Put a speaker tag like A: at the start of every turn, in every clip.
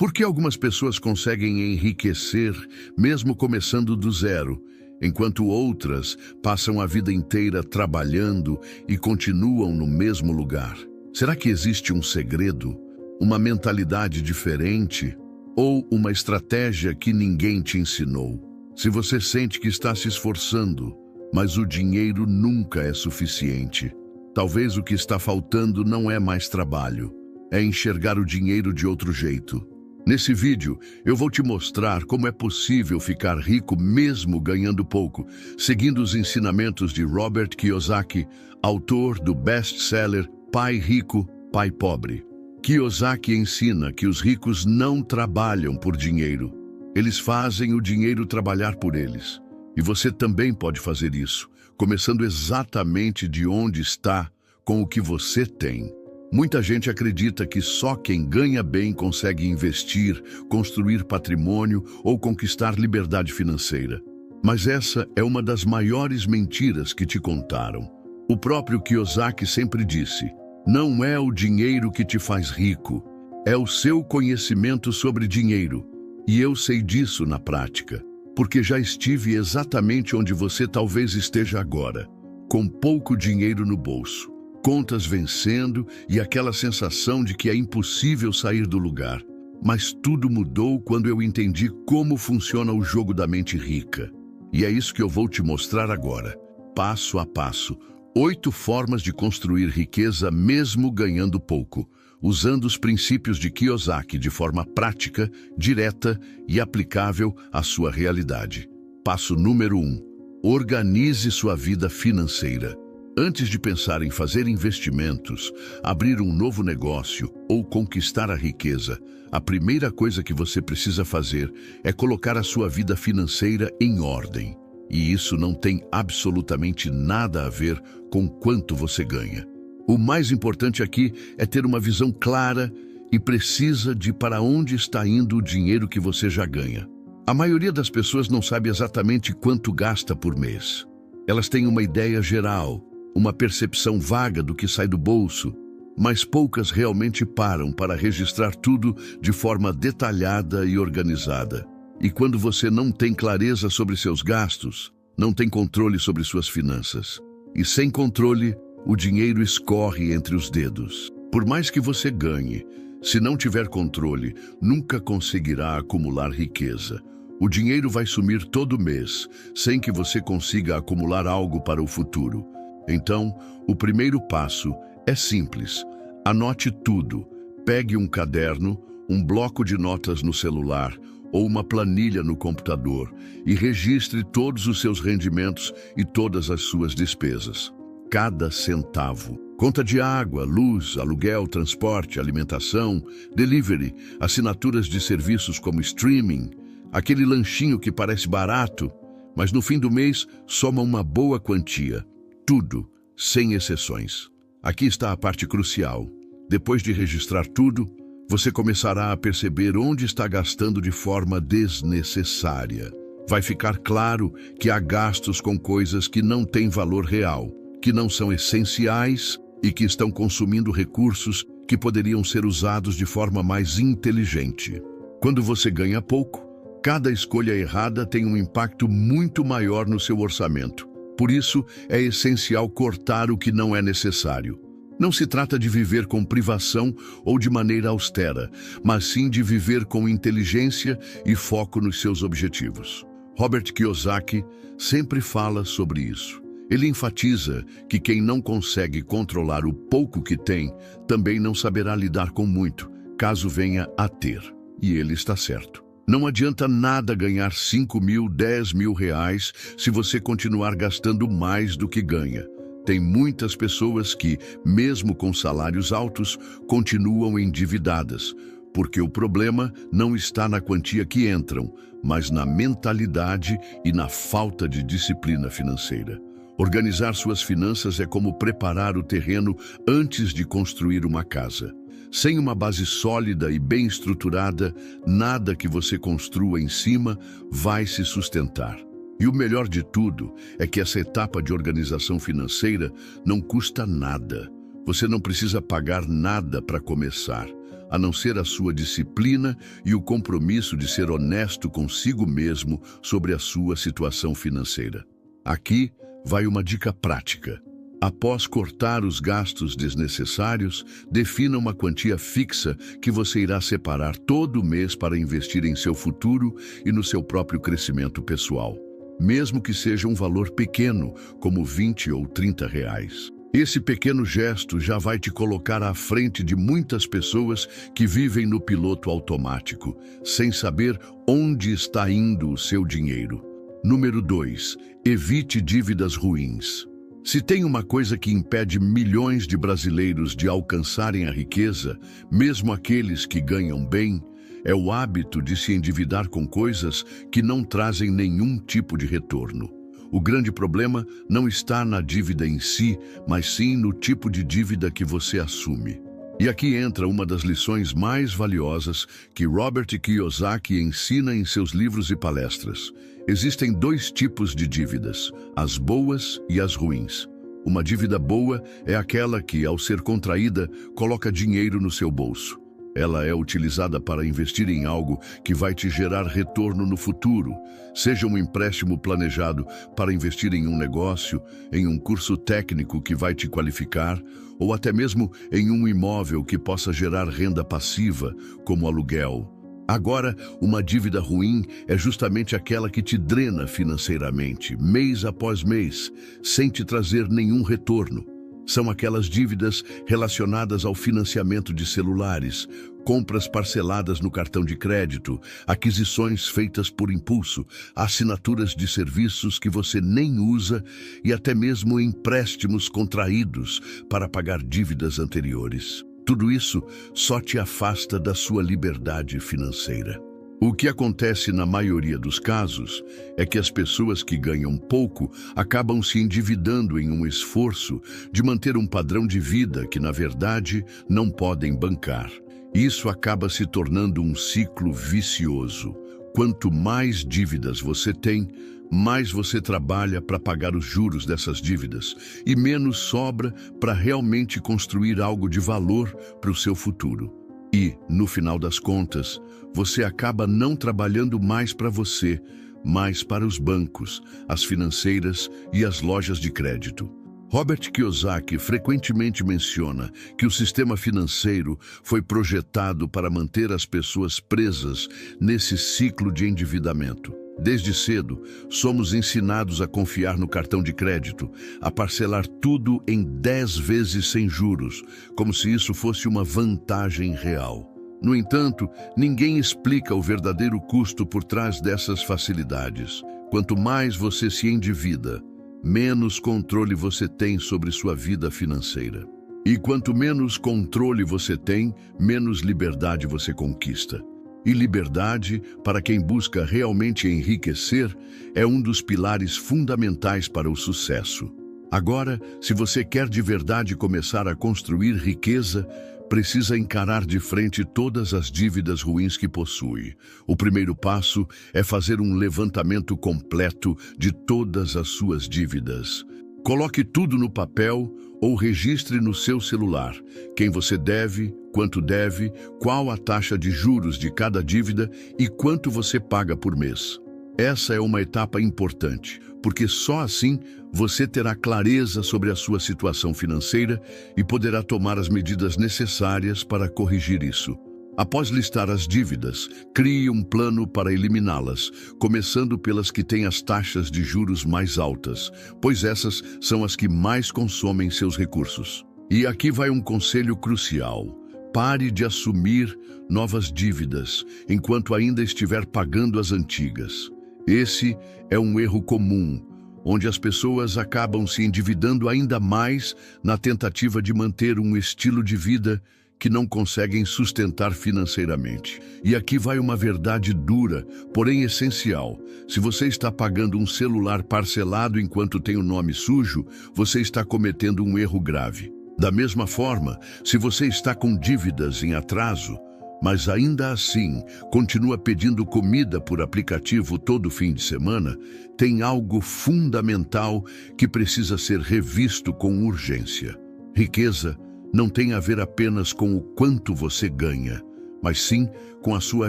A: Por que algumas pessoas conseguem enriquecer mesmo começando do zero, enquanto outras passam a vida inteira trabalhando e continuam no mesmo lugar? Será que existe um segredo, uma mentalidade diferente ou uma estratégia que ninguém te ensinou? Se você sente que está se esforçando, mas o dinheiro nunca é suficiente, talvez o que está faltando não é mais trabalho, é enxergar o dinheiro de outro jeito. Nesse vídeo, eu vou te mostrar como é possível ficar rico mesmo ganhando pouco, seguindo os ensinamentos de Robert Kiyosaki, autor do best-seller Pai Rico, Pai Pobre. Kiyosaki ensina que os ricos não trabalham por dinheiro. Eles fazem o dinheiro trabalhar por eles. E você também pode fazer isso, começando exatamente de onde está, com o que você tem. Muita gente acredita que só quem ganha bem consegue investir, construir patrimônio ou conquistar liberdade financeira. Mas essa é uma das maiores mentiras que te contaram. O próprio Kiyosaki sempre disse: não é o dinheiro que te faz rico, é o seu conhecimento sobre dinheiro. E eu sei disso na prática, porque já estive exatamente onde você talvez esteja agora, com pouco dinheiro no bolso, contas vencendo e aquela sensação de que é impossível sair do lugar. Mas tudo mudou quando eu entendi como funciona o jogo da mente rica. E é isso que eu vou te mostrar agora, passo a passo. 8 formas de construir riqueza mesmo ganhando pouco, usando os princípios de Kiyosaki de forma prática, direta e aplicável à sua realidade. Passo número 1. Organize sua vida financeira. Antes de pensar em fazer investimentos, abrir um novo negócio ou conquistar a riqueza, a primeira coisa que você precisa fazer é colocar a sua vida financeira em ordem. E isso não tem absolutamente nada a ver com quanto você ganha. O mais importante aqui é ter uma visão clara e precisa de para onde está indo o dinheiro que você já ganha. A maioria das pessoas não sabe exatamente quanto gasta por mês. Elas têm uma ideia geral, uma percepção vaga do que sai do bolso, mas poucas realmente param para registrar tudo de forma detalhada e organizada. E quando você não tem clareza sobre seus gastos, não tem controle sobre suas finanças. E sem controle, o dinheiro escorre entre os dedos. Por mais que você ganhe, se não tiver controle, nunca conseguirá acumular riqueza. O dinheiro vai sumir todo mês, sem que você consiga acumular algo para o futuro. Então, o primeiro passo é simples. Anote tudo. Pegue um caderno, um bloco de notas no celular ou uma planilha no computador e registre todos os seus rendimentos e todas as suas despesas. Cada centavo. Conta de água, luz, aluguel, transporte, alimentação, delivery, assinaturas de serviços como streaming, aquele lanchinho que parece barato, mas no fim do mês soma uma boa quantia. Tudo, sem exceções. Aqui está a parte crucial. Depois de registrar tudo, você começará a perceber onde está gastando de forma desnecessária. Vai ficar claro que há gastos com coisas que não têm valor real, que não são essenciais e que estão consumindo recursos que poderiam ser usados de forma mais inteligente. Quando você ganha pouco, cada escolha errada tem um impacto muito maior no seu orçamento. Por isso, é essencial cortar o que não é necessário. Não se trata de viver com privação ou de maneira austera, mas sim de viver com inteligência e foco nos seus objetivos. Robert Kiyosaki sempre fala sobre isso. Ele enfatiza que quem não consegue controlar o pouco que tem, também não saberá lidar com muito, caso venha a ter. E ele está certo. Não adianta nada ganhar 5 mil, 10 mil reais se você continuar gastando mais do que ganha. Tem muitas pessoas que, mesmo com salários altos, continuam endividadas, porque o problema não está na quantia que entram, mas na mentalidade e na falta de disciplina financeira. Organizar suas finanças é como preparar o terreno antes de construir uma casa. Sem uma base sólida e bem estruturada, nada que você construa em cima vai se sustentar. E o melhor de tudo é que essa etapa de organização financeira não custa nada. Você não precisa pagar nada para começar. a não ser a sua disciplina e o compromisso de ser honesto consigo mesmo sobre a sua situação financeira. Aqui vai uma dica prática. Após cortar os gastos desnecessários, defina uma quantia fixa que você irá separar todo mês para investir em seu futuro e no seu próprio crescimento pessoal, mesmo que seja um valor pequeno, como 20 ou 30 reais. Esse pequeno gesto já vai te colocar à frente de muitas pessoas que vivem no piloto automático, sem saber onde está indo o seu dinheiro. Número 2. Evite dívidas ruins. Se tem uma coisa que impede milhões de brasileiros de alcançarem a riqueza, mesmo aqueles que ganham bem, é o hábito de se endividar com coisas que não trazem nenhum tipo de retorno. O grande problema não está na dívida em si, mas sim no tipo de dívida que você assume. E aqui entra uma das lições mais valiosas que Robert Kiyosaki ensina em seus livros e palestras. Existem 2 tipos de dívidas, as boas e as ruins. Uma dívida boa é aquela que, ao ser contraída, coloca dinheiro no seu bolso. Ela é utilizada para investir em algo que vai te gerar retorno no futuro, seja um empréstimo planejado para investir em um negócio, em um curso técnico que vai te qualificar, ou até mesmo em um imóvel que possa gerar renda passiva, como aluguel. Agora, uma dívida ruim é justamente aquela que te drena financeiramente, mês após mês, sem te trazer nenhum retorno. São aquelas dívidas relacionadas ao financiamento de celulares, compras parceladas no cartão de crédito, aquisições feitas por impulso, assinaturas de serviços que você nem usa e até mesmo empréstimos contraídos para pagar dívidas anteriores. Tudo isso só te afasta da sua liberdade financeira. O que acontece na maioria dos casos é que as pessoas que ganham pouco acabam se endividando em um esforço de manter um padrão de vida que, na verdade, não podem bancar. Isso acaba se tornando um ciclo vicioso. Quanto mais dívidas você tem, mais você trabalha para pagar os juros dessas dívidas e menos sobra para realmente construir algo de valor para o seu futuro. E, no final das contas, você acaba não trabalhando mais para você, mas para os bancos, as financeiras e as lojas de crédito. Robert Kiyosaki frequentemente menciona que o sistema financeiro foi projetado para manter as pessoas presas nesse ciclo de endividamento. Desde cedo, somos ensinados a confiar no cartão de crédito, a parcelar tudo em 10 vezes sem juros, como se isso fosse uma vantagem real. No entanto, ninguém explica o verdadeiro custo por trás dessas facilidades. Quanto mais você se endivida, menos controle você tem sobre sua vida financeira. E quanto menos controle você tem, menos liberdade você conquista. E liberdade, para quem busca realmente enriquecer, é um dos pilares fundamentais para o sucesso. Agora, se você quer de verdade começar a construir riqueza, precisa encarar de frente todas as dívidas ruins que possui. O primeiro passo é fazer um levantamento completo de todas as suas dívidas. Coloque tudo no papel ou registre no seu celular quem você deve, quanto deve, qual a taxa de juros de cada dívida e quanto você paga por mês. Essa é uma etapa importante, porque só assim você terá clareza sobre a sua situação financeira e poderá tomar as medidas necessárias para corrigir isso. Após listar as dívidas, crie um plano para eliminá-las, começando pelas que têm as taxas de juros mais altas, pois essas são as que mais consomem seus recursos. E aqui vai um conselho crucial. Pare de assumir novas dívidas enquanto ainda estiver pagando as antigas. Esse é um erro comum, onde as pessoas acabam se endividando ainda mais na tentativa de manter um estilo de vida que não conseguem sustentar financeiramente. E aqui vai uma verdade dura, porém essencial. Se você está pagando um celular parcelado enquanto tem o nome sujo, você está cometendo um erro grave. Da mesma forma, se você está com dívidas em atraso, mas ainda assim continua pedindo comida por aplicativo todo fim de semana, tem algo fundamental que precisa ser revisto com urgência. Riqueza não tem a ver apenas com o quanto você ganha, mas sim com a sua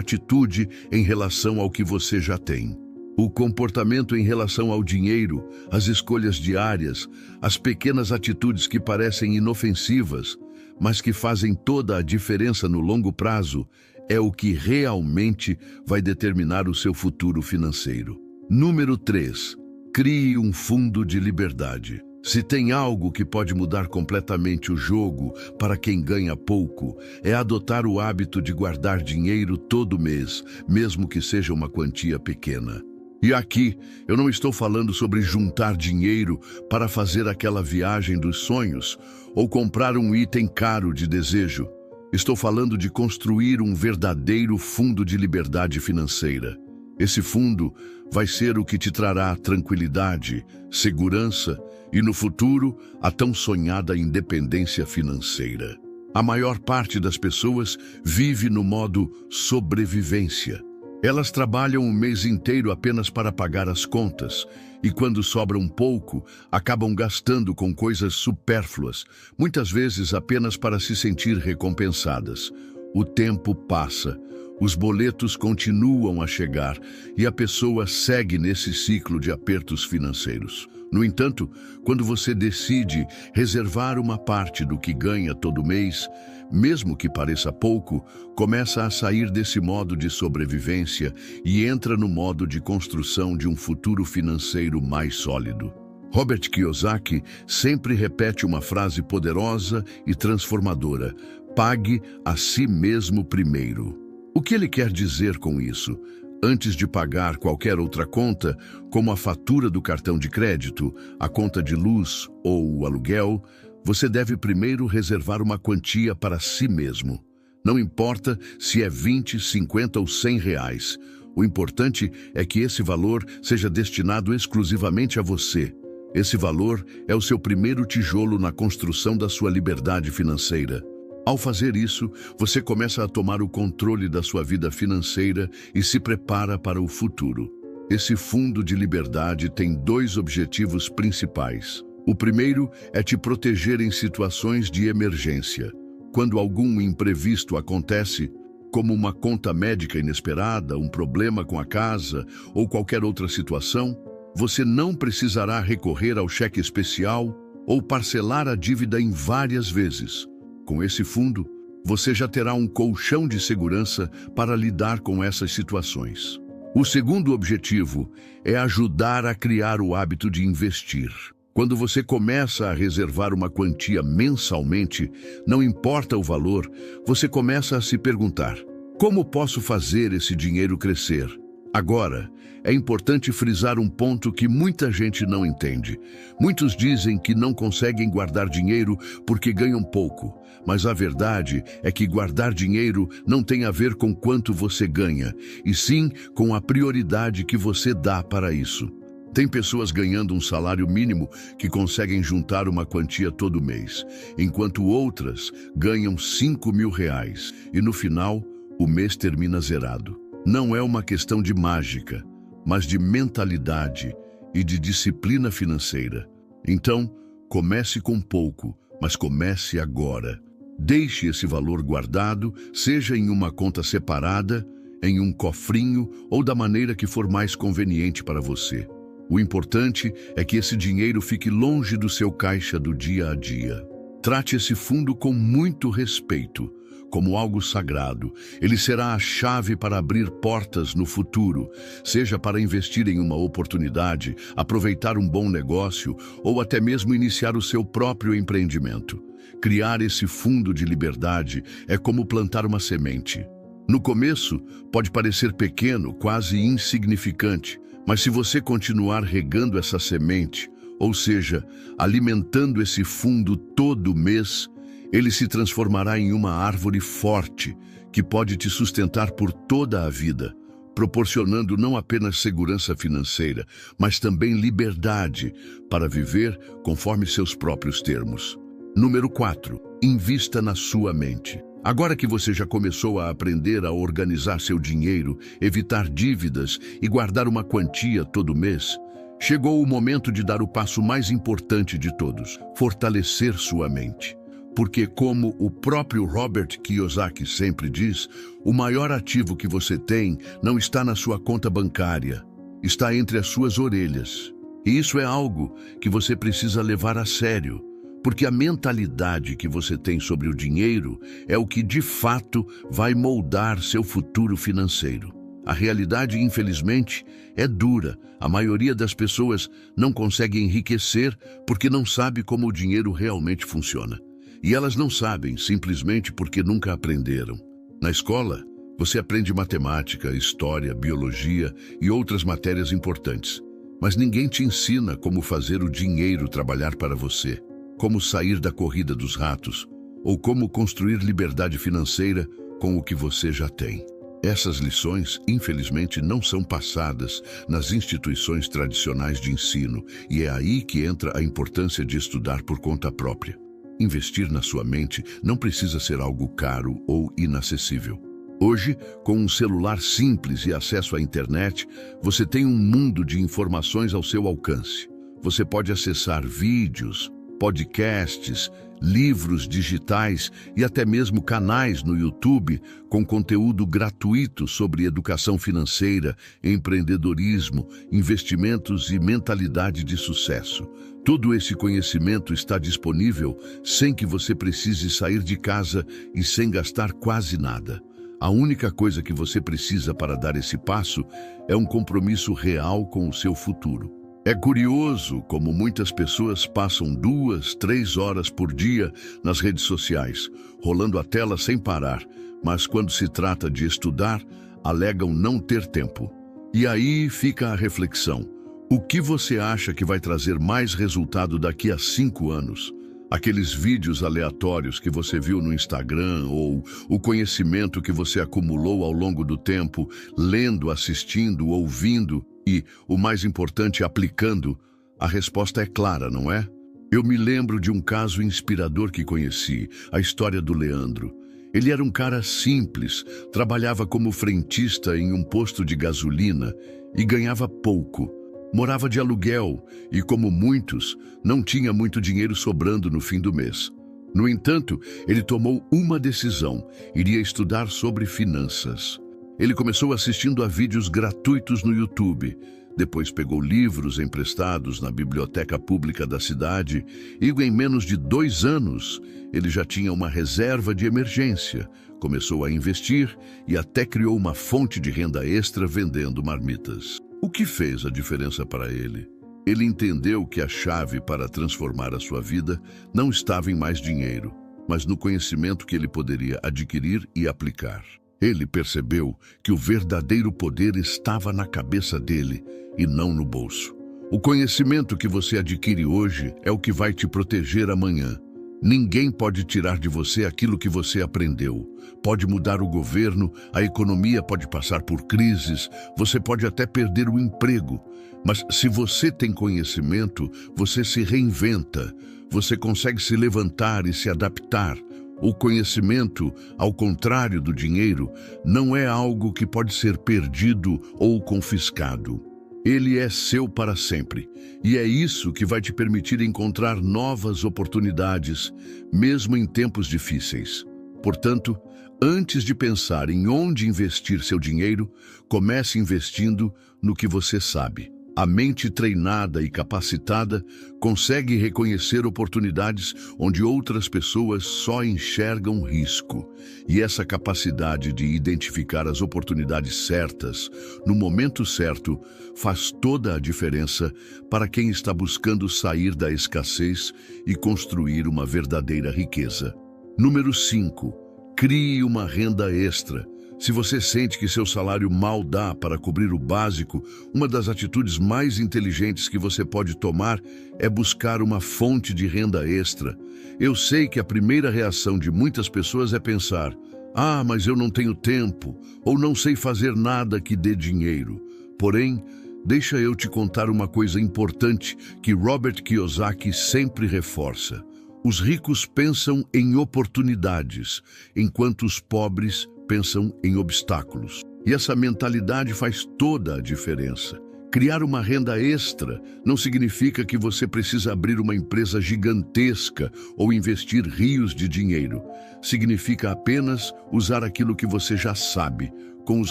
A: atitude em relação ao que você já tem. O comportamento em relação ao dinheiro, as escolhas diárias, as pequenas atitudes que parecem inofensivas, mas que fazem toda a diferença no longo prazo, é o que realmente vai determinar o seu futuro financeiro. Número 3. Crie um fundo de liberdade. Se tem algo que pode mudar completamente o jogo para quem ganha pouco, é adotar o hábito de guardar dinheiro todo mês, mesmo que seja uma quantia pequena. E aqui, eu não estou falando sobre juntar dinheiro para fazer aquela viagem dos sonhos ou comprar um item caro de desejo. Estou falando de construir um verdadeiro fundo de liberdade financeira. Esse fundo vai ser o que te trará tranquilidade, segurança e, no futuro, a tão sonhada independência financeira. A maior parte das pessoas vive no modo sobrevivência. Elas trabalham o mês inteiro apenas para pagar as contas e, quando sobra um pouco, acabam gastando com coisas supérfluas, muitas vezes apenas para se sentir recompensadas. O tempo passa, os boletos continuam a chegar e a pessoa segue nesse ciclo de apertos financeiros. No entanto, quando você decide reservar uma parte do que ganha todo mês, mesmo que pareça pouco, começa a sair desse modo de sobrevivência e entra no modo de construção de um futuro financeiro mais sólido. Robert Kiyosaki sempre repete uma frase poderosa e transformadora: pague a si mesmo primeiro. O que ele quer dizer com isso? Antes de pagar qualquer outra conta, como a fatura do cartão de crédito, a conta de luz ou o aluguel, você deve primeiro reservar uma quantia para si mesmo. Não importa se é 20, 50 ou 100 reais. O importante é que esse valor seja destinado exclusivamente a você. Esse valor é o seu primeiro tijolo na construção da sua liberdade financeira. Ao fazer isso, você começa a tomar o controle da sua vida financeira e se prepara para o futuro. Esse fundo de liberdade tem 2 objetivos principais. O primeiro é te proteger em situações de emergência. Quando algum imprevisto acontece, como uma conta médica inesperada, um problema com a casa ou qualquer outra situação, você não precisará recorrer ao cheque especial ou parcelar a dívida em várias vezes. Com esse fundo, você já terá um colchão de segurança para lidar com essas situações. O segundo objetivo é ajudar a criar o hábito de investir. Quando você começa a reservar uma quantia mensalmente, não importa o valor, você começa a se perguntar: como posso fazer esse dinheiro crescer? Agora, é importante frisar um ponto que muita gente não entende. Muitos dizem que não conseguem guardar dinheiro porque ganham pouco, mas a verdade é que guardar dinheiro não tem a ver com quanto você ganha, e sim com a prioridade que você dá para isso. Tem pessoas ganhando um salário mínimo que conseguem juntar uma quantia todo mês, enquanto outras ganham 5 mil reais e no final o mês termina zerado. Não é uma questão de mágica, mas de mentalidade e de disciplina financeira. Então, comece com pouco, mas comece agora. Deixe esse valor guardado, seja em uma conta separada, em um cofrinho ou da maneira que for mais conveniente para você. O importante é que esse dinheiro fique longe do seu caixa do dia a dia. Trate esse fundo com muito respeito, como algo sagrado. Ele será a chave para abrir portas no futuro, seja para investir em uma oportunidade, aproveitar um bom negócio ou até mesmo iniciar o seu próprio empreendimento. Criar esse fundo de liberdade é como plantar uma semente. No começo, pode parecer pequeno, quase insignificante, mas se você continuar regando essa semente, ou seja, alimentando esse fundo todo mês, ele se transformará em uma árvore forte que pode te sustentar por toda a vida, proporcionando não apenas segurança financeira, mas também liberdade para viver conforme seus próprios termos. Número 4. Invista na sua mente. Agora que você já começou a aprender a organizar seu dinheiro, evitar dívidas e guardar uma quantia todo mês, chegou o momento de dar o passo mais importante de todos: fortalecer sua mente. Porque, como o próprio Robert Kiyosaki sempre diz, o maior ativo que você tem não está na sua conta bancária, está entre as suas orelhas. E isso é algo que você precisa levar a sério, porque a mentalidade que você tem sobre o dinheiro é o que de fato vai moldar seu futuro financeiro. A realidade, infelizmente, é dura. A maioria das pessoas não consegue enriquecer porque não sabe como o dinheiro realmente funciona. E elas não sabem simplesmente porque nunca aprenderam. Na escola, você aprende matemática, história, biologia e outras matérias importantes. Mas ninguém te ensina como fazer o dinheiro trabalhar para você, como sair da corrida dos ratos ou como construir liberdade financeira com o que você já tem. Essas lições, infelizmente, não são passadas nas instituições tradicionais de ensino, e é aí que entra a importância de estudar por conta própria. Investir na sua mente não precisa ser algo caro ou inacessível. Hoje, com um celular simples e acesso à internet, você tem um mundo de informações ao seu alcance. Você pode acessar vídeos, podcasts, livros digitais e até mesmo canais no YouTube com conteúdo gratuito sobre educação financeira, empreendedorismo, investimentos e mentalidade de sucesso. Todo esse conhecimento está disponível sem que você precise sair de casa e sem gastar quase nada. A única coisa que você precisa para dar esse passo é um compromisso real com o seu futuro. É curioso como muitas pessoas passam 2, 3 horas por dia nas redes sociais, rolando a tela sem parar, mas quando se trata de estudar, alegam não ter tempo. E aí fica a reflexão. O que você acha que vai trazer mais resultado daqui a 5 anos? Aqueles vídeos aleatórios que você viu no Instagram ou o conhecimento que você acumulou ao longo do tempo, lendo, assistindo, ouvindo e, o mais importante, aplicando? A resposta é clara, não é? Eu me lembro de um caso inspirador que conheci, a história do Leandro. Ele era um cara simples, trabalhava como frentista em um posto de gasolina e ganhava pouco. Morava de aluguel e, como muitos, não tinha muito dinheiro sobrando no fim do mês. No entanto, ele tomou uma decisão: iria estudar sobre finanças. Ele começou assistindo a vídeos gratuitos no YouTube, depois pegou livros emprestados na biblioteca pública da cidade e, em menos de 2 anos, ele já tinha uma reserva de emergência, começou a investir e até criou uma fonte de renda extra vendendo marmitas. O que fez a diferença para ele? Ele entendeu que a chave para transformar a sua vida não estava em mais dinheiro, mas no conhecimento que ele poderia adquirir e aplicar. Ele percebeu que o verdadeiro poder estava na cabeça dele e não no bolso. O conhecimento que você adquire hoje é o que vai te proteger amanhã. Ninguém pode tirar de você aquilo que você aprendeu. Pode mudar o governo, a economia pode passar por crises, você pode até perder o emprego. Mas se você tem conhecimento, você se reinventa, você consegue se levantar e se adaptar. O conhecimento, ao contrário do dinheiro, não é algo que pode ser perdido ou confiscado. Ele é seu para sempre, e é isso que vai te permitir encontrar novas oportunidades, mesmo em tempos difíceis. Portanto, antes de pensar em onde investir seu dinheiro, comece investindo no que você sabe. A mente treinada e capacitada consegue reconhecer oportunidades onde outras pessoas só enxergam risco. E essa capacidade de identificar as oportunidades certas, no momento certo, faz toda a diferença para quem está buscando sair da escassez e construir uma verdadeira riqueza. Número 5. Crie uma renda extra. Se você sente que seu salário mal dá para cobrir o básico, uma das atitudes mais inteligentes que você pode tomar é buscar uma fonte de renda extra. Eu sei que a primeira reação de muitas pessoas é pensar: "Ah, mas eu não tenho tempo", ou "não sei fazer nada que dê dinheiro". Porém, deixa eu te contar uma coisa importante que Robert Kiyosaki sempre reforça. Os ricos pensam em oportunidades, enquanto os pobres pensam em obstáculos. E essa mentalidade faz toda a diferença. Criar uma renda extra não significa que você precisa abrir uma empresa gigantesca ou investir rios de dinheiro. Significa apenas usar aquilo que você já sabe, com os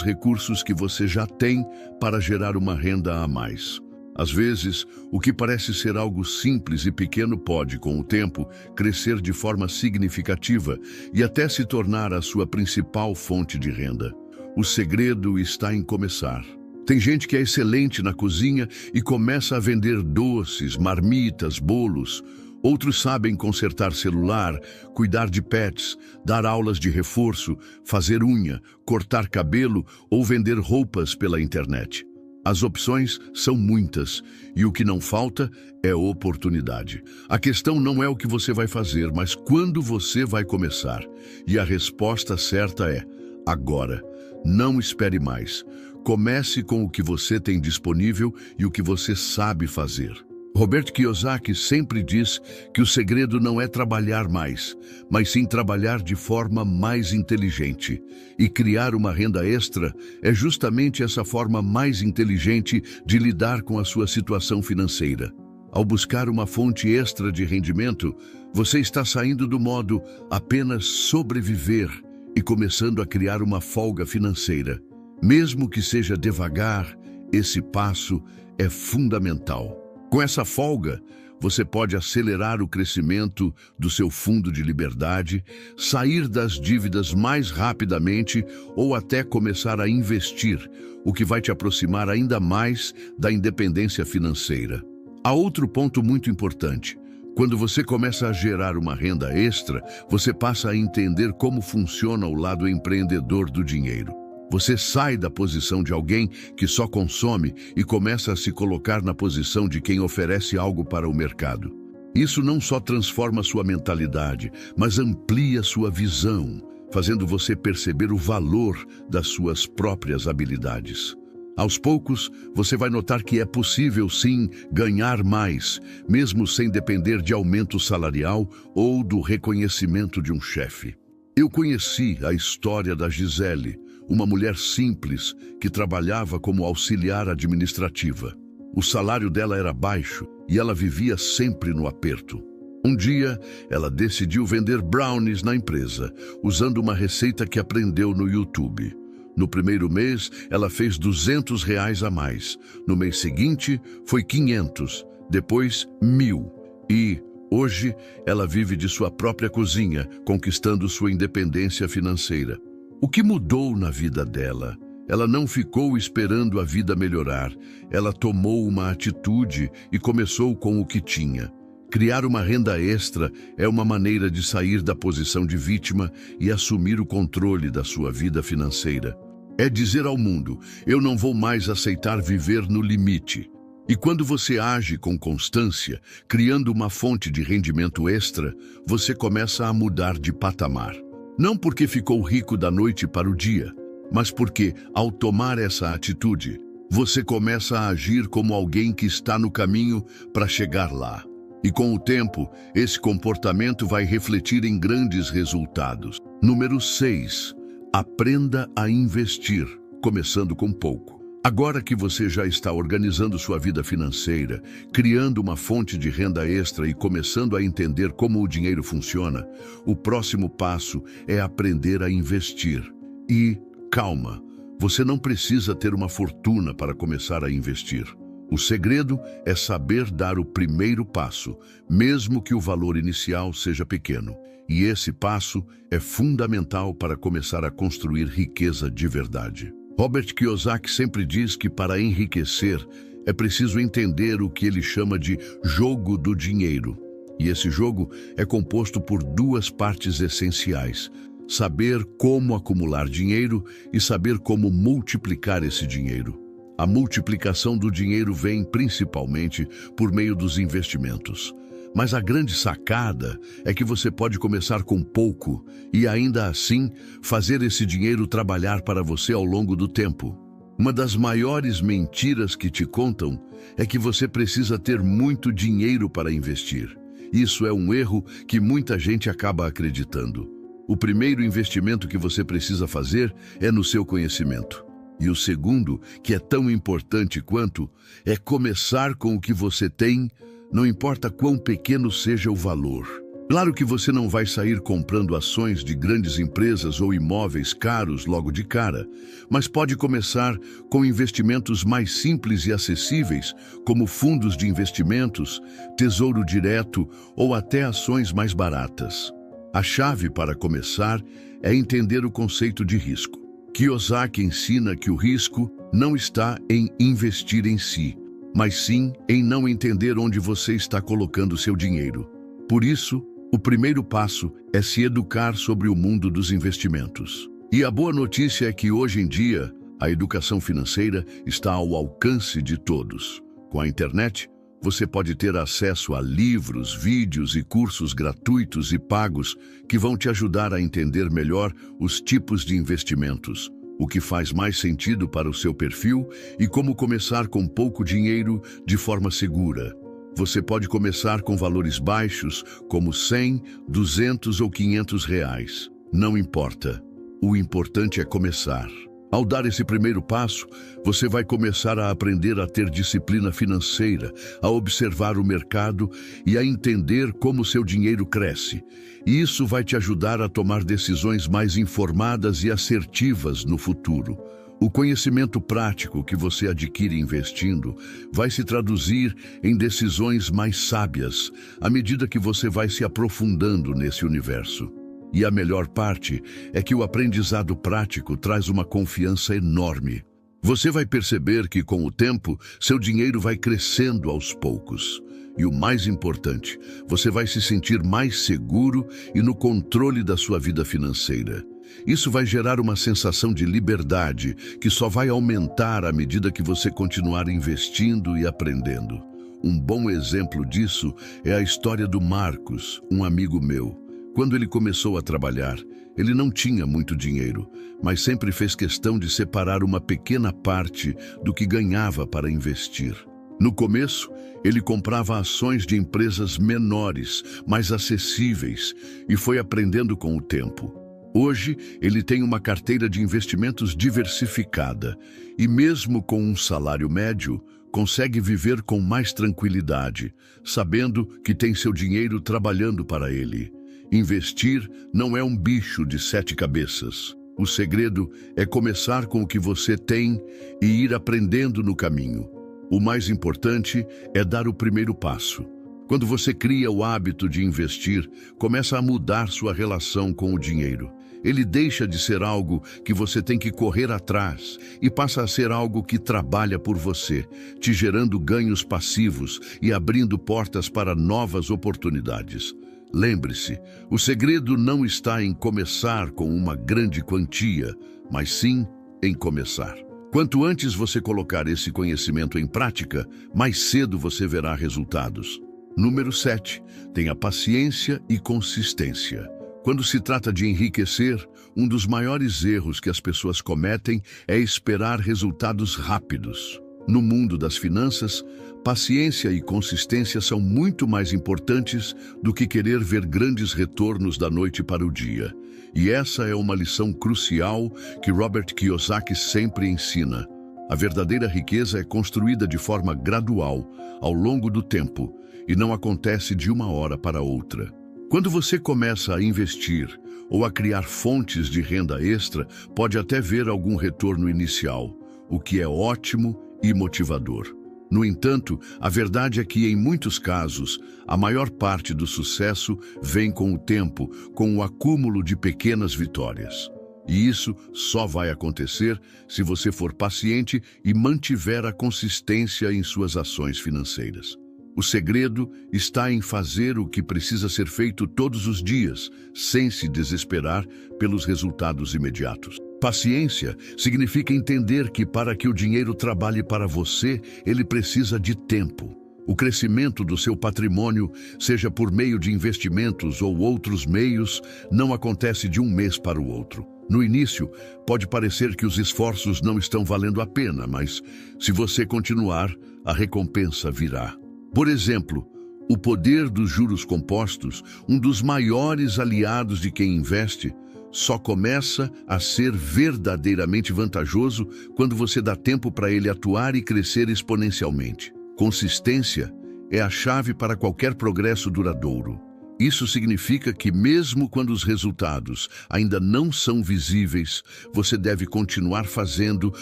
A: recursos que você já tem, para gerar uma renda a mais. Às vezes, o que parece ser algo simples e pequeno pode, com o tempo, crescer de forma significativa e até se tornar a sua principal fonte de renda. O segredo está em começar. Tem gente que é excelente na cozinha e começa a vender doces, marmitas, bolos. Outros sabem consertar celular, cuidar de pets, dar aulas de reforço, fazer unha, cortar cabelo ou vender roupas pela internet. As opções são muitas e o que não falta é oportunidade. A questão não é o que você vai fazer, mas quando você vai começar. E a resposta certa é agora. Não espere mais. Comece com o que você tem disponível e o que você sabe fazer. Robert Kiyosaki sempre diz que o segredo não é trabalhar mais, mas sim trabalhar de forma mais inteligente. E criar uma renda extra é justamente essa forma mais inteligente de lidar com a sua situação financeira. Ao buscar uma fonte extra de rendimento, você está saindo do modo apenas sobreviver e começando a criar uma folga financeira. Mesmo que seja devagar, esse passo é fundamental. Com essa folga, você pode acelerar o crescimento do seu fundo de liberdade, sair das dívidas mais rapidamente ou até começar a investir, o que vai te aproximar ainda mais da independência financeira. Há outro ponto muito importante. Quando você começa a gerar uma renda extra, você passa a entender como funciona o lado empreendedor do dinheiro. Você sai da posição de alguém que só consome e começa a se colocar na posição de quem oferece algo para o mercado. Isso não só transforma sua mentalidade, mas amplia sua visão, fazendo você perceber o valor das suas próprias habilidades. Aos poucos, você vai notar que é possível, sim, ganhar mais, mesmo sem depender de aumento salarial ou do reconhecimento de um chefe. Eu conheci a história da Gisele, uma mulher simples que trabalhava como auxiliar administrativa. O salário dela era baixo e ela vivia sempre no aperto. Um dia, ela decidiu vender brownies na empresa, usando uma receita que aprendeu no YouTube. No primeiro mês, ela fez R$ 200 a mais. No mês seguinte, foi 500, depois 1.000. E, hoje, ela vive de sua própria cozinha, conquistando sua independência financeira. O que mudou na vida dela? Ela não ficou esperando a vida melhorar. Ela tomou uma atitude e começou com o que tinha. Criar uma renda extra é uma maneira de sair da posição de vítima e assumir o controle da sua vida financeira. É dizer ao mundo, eu não vou mais aceitar viver no limite. E quando você age com constância, criando uma fonte de rendimento extra, você começa a mudar de patamar. Não porque ficou rico da noite para o dia, mas porque, ao tomar essa atitude, você começa a agir como alguém que está no caminho para chegar lá. E com o tempo, esse comportamento vai refletir em grandes resultados. Número 6. Aprenda a investir, começando com pouco. Agora que você já está organizando sua vida financeira, criando uma fonte de renda extra e começando a entender como o dinheiro funciona, o próximo passo é aprender a investir. E, calma, você não precisa ter uma fortuna para começar a investir. O segredo é saber dar o primeiro passo, mesmo que o valor inicial seja pequeno. E esse passo é fundamental para começar a construir riqueza de verdade. Robert Kiyosaki sempre diz que para enriquecer é preciso entender o que ele chama de jogo do dinheiro. E esse jogo é composto por duas partes essenciais: saber como acumular dinheiro e saber como multiplicar esse dinheiro. A multiplicação do dinheiro vem principalmente por meio dos investimentos. Mas a grande sacada é que você pode começar com pouco e ainda assim fazer esse dinheiro trabalhar para você ao longo do tempo. Uma das maiores mentiras que te contam é que você precisa ter muito dinheiro para investir. Isso é um erro que muita gente acaba acreditando. O primeiro investimento que você precisa fazer é no seu conhecimento. E o segundo, que é tão importante quanto, é começar com o que você tem, não importa quão pequeno seja o valor. Claro que você não vai sair comprando ações de grandes empresas ou imóveis caros logo de cara, mas pode começar com investimentos mais simples e acessíveis, como fundos de investimentos, tesouro direto ou até ações mais baratas. A chave para começar é entender o conceito de risco. Kiyosaki ensina que o risco não está em investir em si, mas sim em não entender onde você está colocando seu dinheiro. Por isso, o primeiro passo é se educar sobre o mundo dos investimentos. E a boa notícia é que hoje em dia, a educação financeira está ao alcance de todos. Com a internet, você pode ter acesso a livros, vídeos e cursos gratuitos e pagos que vão te ajudar a entender melhor os tipos de investimentos, o que faz mais sentido para o seu perfil e como começar com pouco dinheiro de forma segura. Você pode começar com valores baixos, como 100, 200 ou 500 reais. Não importa. O importante é começar. Ao dar esse primeiro passo, você vai começar a aprender a ter disciplina financeira, a observar o mercado e a entender como seu dinheiro cresce. E isso vai te ajudar a tomar decisões mais informadas e assertivas no futuro. O conhecimento prático que você adquire investindo vai se traduzir em decisões mais sábias à medida que você vai se aprofundando nesse universo. E a melhor parte é que o aprendizado prático traz uma confiança enorme. Você vai perceber que, com o tempo, seu dinheiro vai crescendo aos poucos. E o mais importante, você vai se sentir mais seguro e no controle da sua vida financeira. Isso vai gerar uma sensação de liberdade que só vai aumentar à medida que você continuar investindo e aprendendo. Um bom exemplo disso é a história do Marcos, um amigo meu. Quando ele começou a trabalhar, ele não tinha muito dinheiro, mas sempre fez questão de separar uma pequena parte do que ganhava para investir. No começo, ele comprava ações de empresas menores, mais acessíveis, e foi aprendendo com o tempo. Hoje, ele tem uma carteira de investimentos diversificada e, mesmo com um salário médio, consegue viver com mais tranquilidade, sabendo que tem seu dinheiro trabalhando para ele. Investir não é um bicho de 7 cabeças. O segredo é começar com o que você tem e ir aprendendo no caminho. O mais importante é dar o primeiro passo. Quando você cria o hábito de investir, começa a mudar sua relação com o dinheiro. Ele deixa de ser algo que você tem que correr atrás e passa a ser algo que trabalha por você, te gerando ganhos passivos e abrindo portas para novas oportunidades. Lembre-se, o segredo não está em começar com uma grande quantia, mas sim em começar. Quanto antes você colocar esse conhecimento em prática, mais cedo você verá resultados. Número 7. Tenha paciência e consistência. Quando se trata de enriquecer, um dos maiores erros que as pessoas cometem é esperar resultados rápidos. No mundo das finanças, paciência e consistência são muito mais importantes do que querer ver grandes retornos da noite para o dia. E essa é uma lição crucial que Robert Kiyosaki sempre ensina. A verdadeira riqueza é construída de forma gradual, ao longo do tempo, e não acontece de uma hora para outra. Quando você começa a investir ou a criar fontes de renda extra, pode até ver algum retorno inicial, o que é ótimo e motivador. No entanto, a verdade é que, em muitos casos, a maior parte do sucesso vem com o tempo, com o acúmulo de pequenas vitórias. E isso só vai acontecer se você for paciente e mantiver a consistência em suas ações financeiras. O segredo está em fazer o que precisa ser feito todos os dias, sem se desesperar pelos resultados imediatos. Paciência significa entender que para que o dinheiro trabalhe para você, ele precisa de tempo. O crescimento do seu patrimônio, seja por meio de investimentos ou outros meios, não acontece de um mês para o outro. No início, pode parecer que os esforços não estão valendo a pena, mas se você continuar, a recompensa virá. Por exemplo, o poder dos juros compostos, um dos maiores aliados de quem investe, só começa a ser verdadeiramente vantajoso quando você dá tempo para ele atuar e crescer exponencialmente. Consistência é a chave para qualquer progresso duradouro. Isso significa que, mesmo quando os resultados ainda não são visíveis, você deve continuar fazendo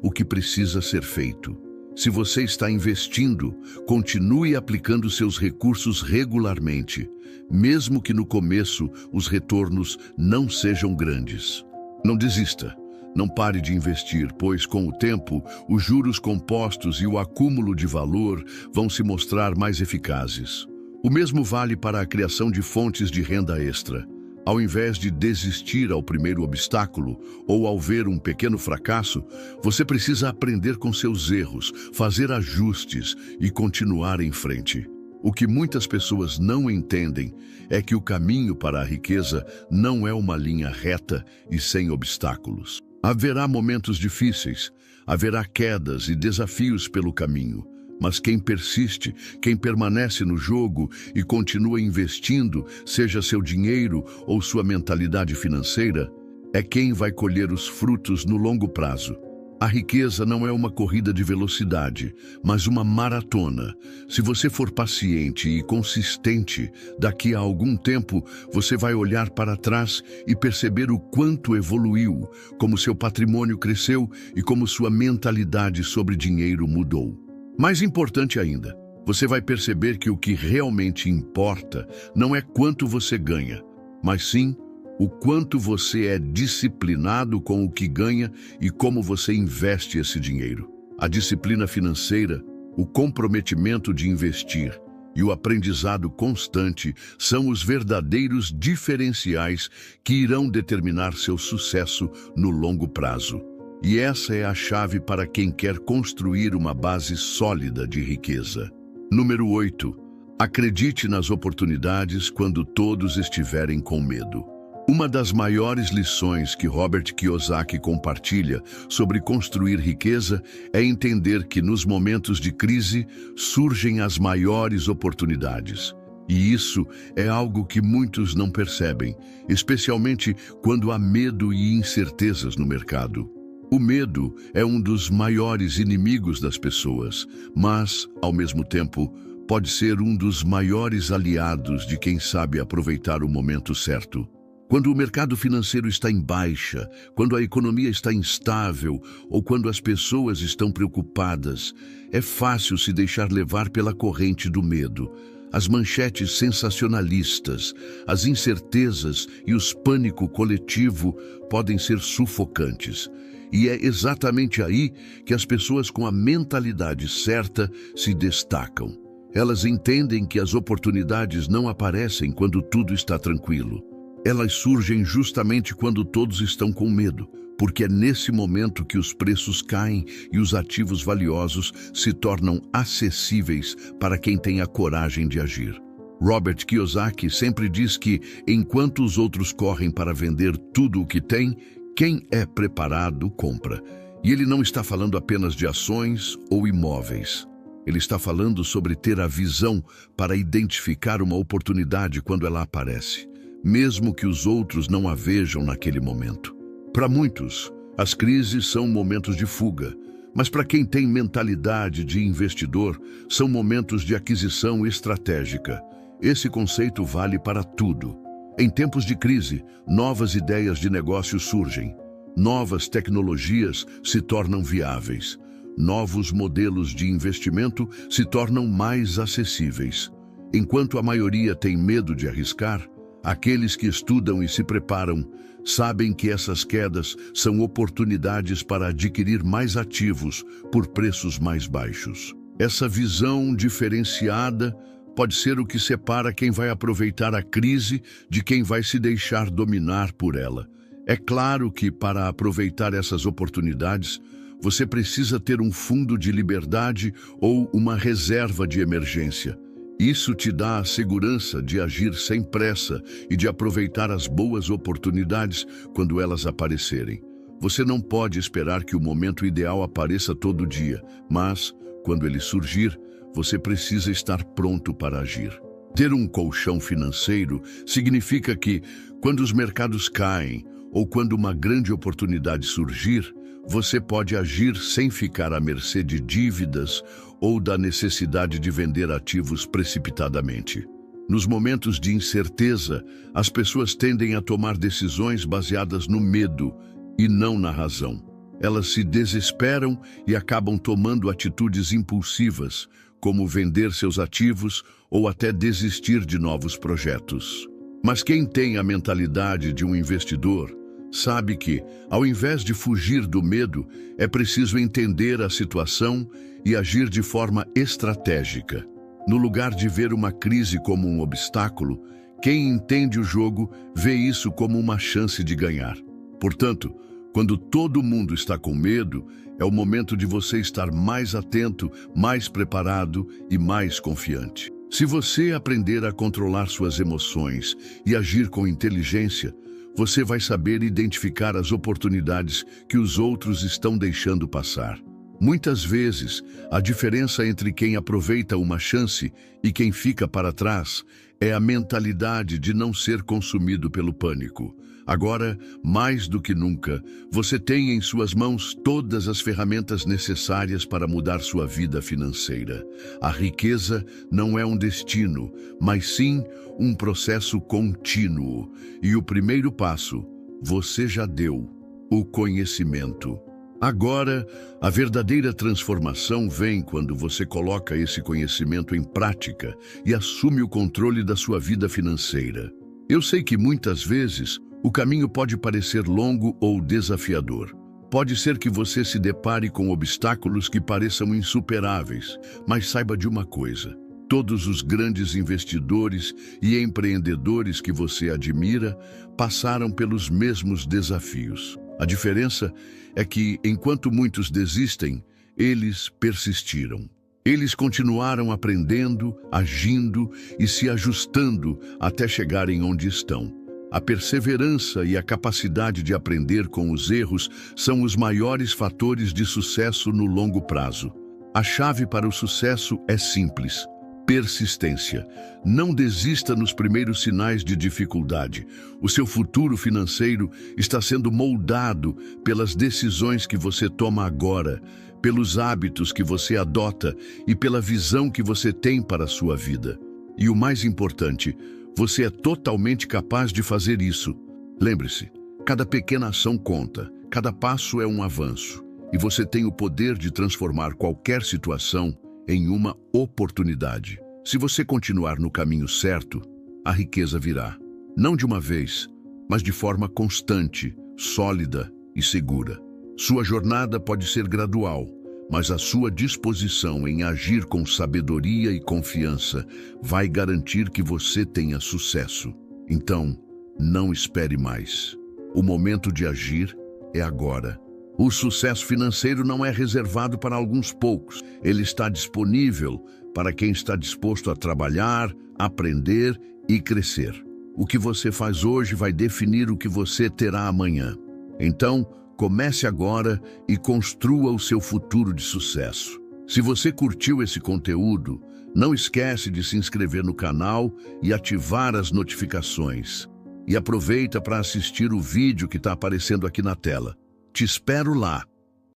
A: o que precisa ser feito. Se você está investindo, continue aplicando seus recursos regularmente, mesmo que no começo os retornos não sejam grandes. Não desista. Não pare de investir, pois, com o tempo, os juros compostos e o acúmulo de valor vão se mostrar mais eficazes. O mesmo vale para a criação de fontes de renda extra. Ao invés de desistir ao primeiro obstáculo ou ao ver um pequeno fracasso, você precisa aprender com seus erros, fazer ajustes e continuar em frente. O que muitas pessoas não entendem é que o caminho para a riqueza não é uma linha reta e sem obstáculos. Haverá momentos difíceis, haverá quedas e desafios pelo caminho. Mas quem persiste, quem permanece no jogo e continua investindo, seja seu dinheiro ou sua mentalidade financeira, é quem vai colher os frutos no longo prazo. A riqueza não é uma corrida de velocidade, mas uma maratona. Se você for paciente e consistente, daqui a algum tempo você vai olhar para trás e perceber o quanto evoluiu, como seu patrimônio cresceu e como sua mentalidade sobre dinheiro mudou. Mais importante ainda, você vai perceber que o que realmente importa não é quanto você ganha, mas sim o quanto você é disciplinado com o que ganha e como você investe esse dinheiro. A disciplina financeira, o comprometimento de investir e o aprendizado constante são os verdadeiros diferenciais que irão determinar seu sucesso no longo prazo. E essa é a chave para quem quer construir uma base sólida de riqueza. Número 8. Acredite nas oportunidades quando todos estiverem com medo. Uma das maiores lições que Robert Kiyosaki compartilha sobre construir riqueza é entender que nos momentos de crise surgem as maiores oportunidades. E isso é algo que muitos não percebem, especialmente quando há medo e incertezas no mercado. O medo é um dos maiores inimigos das pessoas, mas, ao mesmo tempo, pode ser um dos maiores aliados de quem sabe aproveitar o momento certo. Quando o mercado financeiro está em baixa, quando a economia está instável ou quando as pessoas estão preocupadas, é fácil se deixar levar pela corrente do medo. As manchetes sensacionalistas, as incertezas e os pânico coletivo podem ser sufocantes. E é exatamente aí que as pessoas com a mentalidade certa se destacam. Elas entendem que as oportunidades não aparecem quando tudo está tranquilo. Elas surgem justamente quando todos estão com medo, porque é nesse momento que os preços caem e os ativos valiosos se tornam acessíveis para quem tem a coragem de agir. Robert Kiyosaki sempre diz que, enquanto os outros correm para vender tudo o que tem, quem é preparado compra. E ele não está falando apenas de ações ou imóveis. Ele está falando sobre ter a visão para identificar uma oportunidade quando ela aparece, mesmo que os outros não a vejam naquele momento. Para muitos, as crises são momentos de fuga, mas para quem tem mentalidade de investidor, são momentos de aquisição estratégica. Esse conceito vale para tudo. Em tempos de crise, novas ideias de negócio surgem, novas tecnologias se tornam viáveis, novos modelos de investimento se tornam mais acessíveis. Enquanto a maioria tem medo de arriscar, aqueles que estudam e se preparam sabem que essas quedas são oportunidades para adquirir mais ativos por preços mais baixos. Essa visão diferenciada pode ser o que separa quem vai aproveitar a crise de quem vai se deixar dominar por ela. É claro que, para aproveitar essas oportunidades, você precisa ter um fundo de liberdade ou uma reserva de emergência. Isso te dá a segurança de agir sem pressa e de aproveitar as boas oportunidades quando elas aparecerem. Você não pode esperar que o momento ideal apareça todo dia, mas, quando ele surgir, você precisa estar pronto para agir. Ter um colchão financeiro significa que, quando os mercados caem ou quando uma grande oportunidade surgir, você pode agir sem ficar à mercê de dívidas ou da necessidade de vender ativos precipitadamente. Nos momentos de incerteza, as pessoas tendem a tomar decisões baseadas no medo e não na razão. Elas se desesperam e acabam tomando atitudes impulsivas, como vender seus ativos ou até desistir de novos projetos. Mas quem tem a mentalidade de um investidor sabe que, ao invés de fugir do medo, é preciso entender a situação e agir de forma estratégica. No lugar de ver uma crise como um obstáculo, quem entende o jogo vê isso como uma chance de ganhar. Portanto, quando todo mundo está com medo, é o momento de você estar mais atento, mais preparado e mais confiante. Se você aprender a controlar suas emoções e agir com inteligência, você vai saber identificar as oportunidades que os outros estão deixando passar. Muitas vezes, a diferença entre quem aproveita uma chance e quem fica para trás é a mentalidade de não ser consumido pelo pânico. Agora, mais do que nunca, você tem em suas mãos todas as ferramentas necessárias para mudar sua vida financeira. A riqueza não é um destino, mas sim um processo contínuo. E o primeiro passo, você já deu: o conhecimento. Agora, a verdadeira transformação vem quando você coloca esse conhecimento em prática e assume o controle da sua vida financeira. Eu sei que muitas vezes o caminho pode parecer longo ou desafiador. Pode ser que você se depare com obstáculos que pareçam insuperáveis, mas saiba de uma coisa: todos os grandes investidores e empreendedores que você admira passaram pelos mesmos desafios. A diferença é que, enquanto muitos desistem, eles persistiram. Eles continuaram aprendendo, agindo e se ajustando até chegarem onde estão. A perseverança e a capacidade de aprender com os erros são os maiores fatores de sucesso no longo prazo. A chave para o sucesso é simples: persistência. Não desista nos primeiros sinais de dificuldade. O seu futuro financeiro está sendo moldado pelas decisões que você toma agora, pelos hábitos que você adota e pela visão que você tem para a sua vida. E o mais importante, você é totalmente capaz de fazer isso. Lembre-se, cada pequena ação conta, cada passo é um avanço, e você tem o poder de transformar qualquer situação em uma oportunidade. Se você continuar no caminho certo, a riqueza virá. Não de uma vez, mas de forma constante, sólida e segura. Sua jornada pode ser gradual, mas a sua disposição em agir com sabedoria e confiança vai garantir que você tenha sucesso. Então, não espere mais. O momento de agir é agora. O sucesso financeiro não é reservado para alguns poucos. Ele está disponível para quem está disposto a trabalhar, aprender e crescer. O que você faz hoje vai definir o que você terá amanhã. Então, comece agora e construa o seu futuro de sucesso. Se você curtiu esse conteúdo, não esquece de se inscrever no canal e ativar as notificações. E aproveita para assistir o vídeo que está aparecendo aqui na tela. Te espero lá.